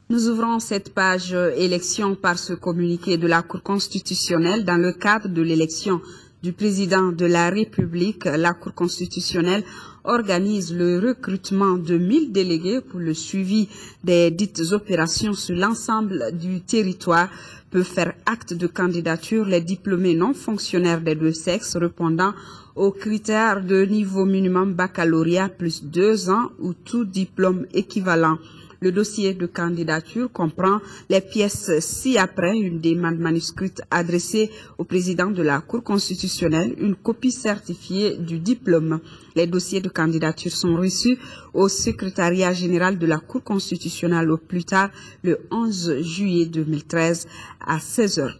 Nous ouvrons cette page élection par ce communiqué de la Cour constitutionnelle. Dans le cadre de l'élection du président de la République, la Cour constitutionnelle organise le recrutement de 1000 délégués pour le suivi des dites opérations sur l'ensemble du territoire. Peuvent faire acte de candidature les diplômés non fonctionnaires des deux sexes répondant aux critères de niveau minimum baccalauréat plus 2 ans ou tout diplôme équivalent. Le dossier de candidature comprend les pièces ci-après, une demande manuscrite adressée au président de la Cour constitutionnelle, une copie certifiée du diplôme. Les dossiers de candidature sont reçus au secrétariat général de la Cour constitutionnelle au plus tard le 11 juillet 2013 à 16 h.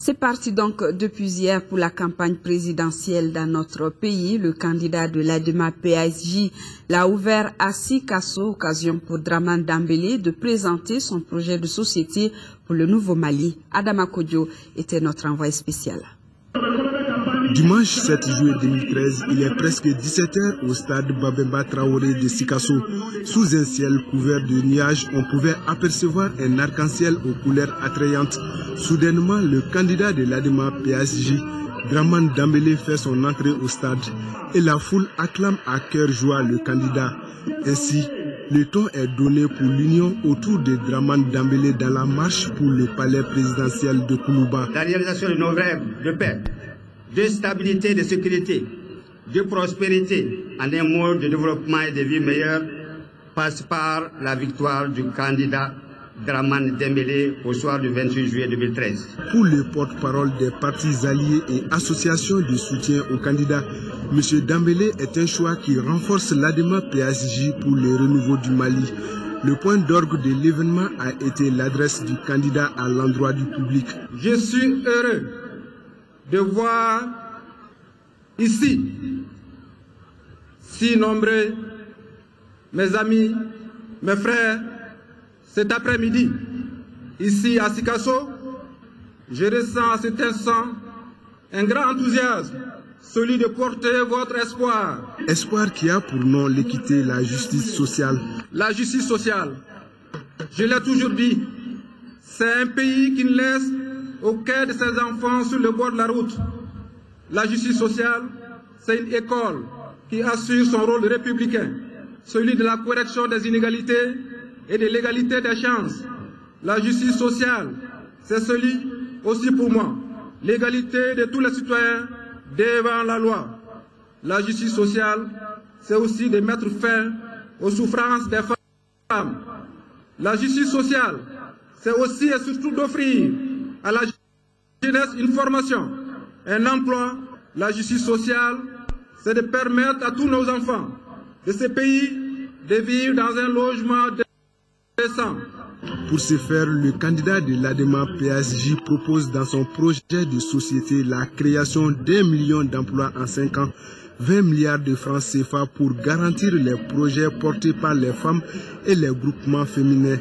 C'est parti donc depuis hier pour la campagne présidentielle dans notre pays. Le candidat de l'ADEMA PSG l'a ouvert à Sikasso, occasion pour Dramane Dembélé de présenter son projet de société pour le Nouveau Mali. Adama Kodjo était notre envoyé spécial. Dimanche 7 juillet 2013, il est presque 17 h au stade Babemba Traoré de Sikasso. Sous un ciel couvert de nuages, on pouvait apercevoir un arc-en-ciel aux couleurs attrayantes. Soudainement, le candidat de l'ADEMA PSG, Dramane Dembélé, fait son entrée au stade et la foule acclame à cœur joie le candidat. Ainsi, le ton est donné pour l'union autour de Dramane Dembélé dans la marche pour le palais présidentiel de Koulouba. La réalisation de nos rêves de paix, de stabilité, de sécurité, de prospérité, en un mode de développement et de vie meilleure, passe par la victoire du candidat Dramane Dembélé au soir du 28 juillet 2013. Pour le porte-parole des partis alliés et associations de soutien au candidat, M. Dembélé est un choix qui renforce l'ADEMA PSG pour le renouveau du Mali. Le point d'orgue de l'événement a été l'adresse du candidat à l'endroit du public. Je suis heureux de voir ici si nombreux mes amis, mes frères, cet après-midi, ici à Sikasso. Je ressens à cet instant un grand enthousiasme, celui de porter votre espoir. Espoir qui a pour nom l'équité, la justice sociale. La justice sociale, je l'ai toujours dit, c'est un pays qui ne laisse aucun de ses enfants sur le bord de la route. La justice sociale, c'est une école qui assure son rôle républicain, celui de la correction des inégalités et de l'égalité des chances. La justice sociale, c'est celui aussi pour moi, l'égalité de tous les citoyens devant la loi. La justice sociale, c'est aussi de mettre fin aux souffrances des femmes. La justice sociale, c'est aussi et surtout d'offrir à la jeunesse une formation, un emploi. La justice sociale, c'est de permettre à tous nos enfants de ce pays de vivre dans un logement décent. Pour ce faire, le candidat de l'ADEMA PSG propose dans son projet de société la création d'1 million d'emplois en 5 ans, 20 milliards de francs CFA pour garantir les projets portés par les femmes et les groupements féminins.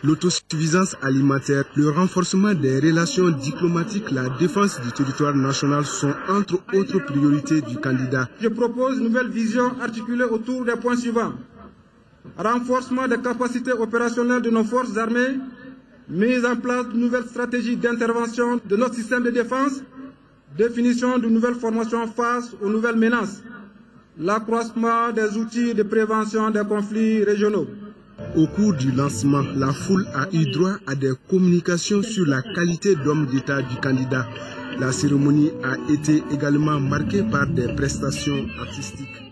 L'autosuffisance alimentaire, le renforcement des relations diplomatiques, la défense du territoire national sont entre autres priorités du candidat. Je propose une nouvelle vision articulée autour des points suivants. Renforcement des capacités opérationnelles de nos forces armées, mise en place de nouvelles stratégies d'intervention de notre système de défense, définition de nouvelles formations face aux nouvelles menaces, l'accroissement des outils de prévention des conflits régionaux. Au cours du lancement, la foule a eu droit à des communications sur la qualité d'homme d'État du candidat. La cérémonie a été également marquée par des prestations artistiques.